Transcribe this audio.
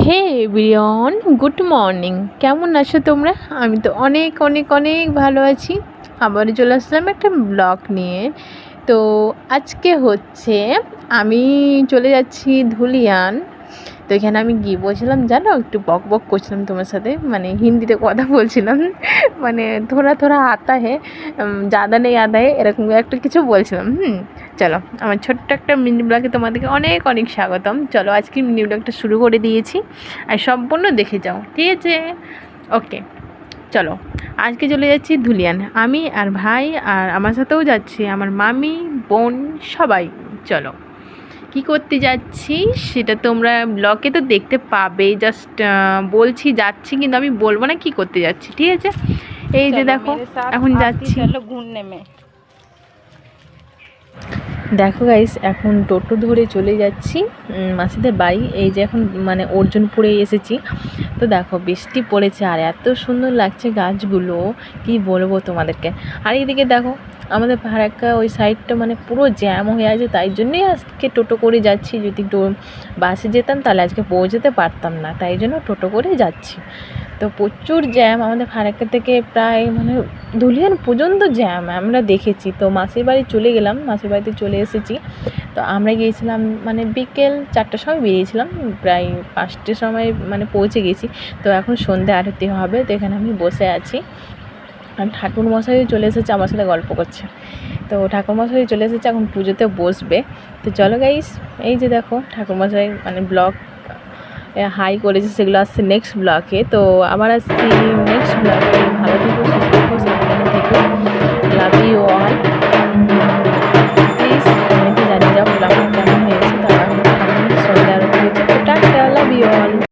হে everyone, good morning. কেমন আছো তোমরা? আমি তো অনেক অনেক অনেক ভালো আছি। আবারও চলে আসলাম একটা ব্লগ নিয়ে। তো আজকে হচ্ছে আমি চলে যাচ্ছি ধুলিয়ান। তো এখানে আমি গিয়ে বলছিলাম, জানো, একটু বক বক করছিলাম তোমার সাথে, মানে হিন্দিতে কথা বলছিলাম, মানে থোড়া থোড়া আতা হে, জাদা নেই আদা হে, এরকম একটা কিছু বলছিলাম। চলো, আমার ছোট্ট একটা মিনি ব্লগে তোমাদেরকে অনেক অনেক স্বাগতম। চলো, আজকে মিনি ব্লগটা শুরু করে দিয়েছি, আর সম্পূর্ণ দেখে যাও, ঠিক আছে? ওকে, চলো। আজকে চলে যাচ্ছি ধুলিয়ান, আমি আর ভাই, আর আমার সাথেও যাচ্ছে আমার মামি, বোন, সবাই। চলো, কি করতে যাচ্ছি সেটা তোমরা ব্লগে তো দেখতে পাবে। জাস্ট বলছি যাচ্ছি, কিন্তু আমি বলবো না কি করতে যাচ্ছি, ঠিক আছে? এই যে দেখো, এখন যাচ্ছি। দেখো গাইস, এখন টোটো ধরে চলে যাচ্ছি মাসিদের বাড়ি। এই যে এখন মানে অর্জুনপুরে এসেছি। তো দেখো, বৃষ্টি পড়েছে আর এত সুন্দর লাগছে গাছগুলো, কি বলবো তোমাদেরকে। আর এইদিকে দেখো, আমাদের ফারাক্কা ওই সাইডটা মানে পুরো জ্যাম হয়ে আছে, তাই জন্যই আজকে টোটো করে যাচ্ছি। যদি বাসে যেতাম তাহলে আজকে পৌঁছতে পারতাম না, তাই জন্য টোটো করে যাচ্ছি। তো প্রচুর জ্যাম আমাদের ফারাক্কা থেকে, প্রায় মানে ধুলিয়ান পর্যন্ত জ্যাম আমরা দেখেছি। তো মাসির বাড়ি চলে গেলাম, মাসির বাড়িতে চলে এসেছি। তো আমরা গিয়েছিলাম মানে বিকেল 4টার সময় বেরিয়েছিলাম, প্রায় 5টার সময় মানে পৌঁছে গেছি। তো এখন সন্ধ্যে আরতি হবে, তো এখানে আমি বসে আছি। আর ঠাকুরমশাই চলে এসেছে, আমার সাথে গল্প করছে। তো ঠাকুরমশাই চলে এসেছে, এখন পুজোতে বসবে। তো চলো গাইস, এই যে দেখো ঠাকুরমশাই মানে ব্লগ হাই করেছে, সেগুলো আসছে নেক্সট ব্লগে। তো আবার আসছি নেক্সট ব্লগে। ভালো থেকো, সুস্থ থেকো, সাবধানে থেকো। লাভ ইউ অল। প্লিজ কমেন্টে জানিয়ে যাও ব্লগটা কেমন হয়েছে। তো আমার সন্ধ্যা আরতি হচ্ছে। Tata, love you all.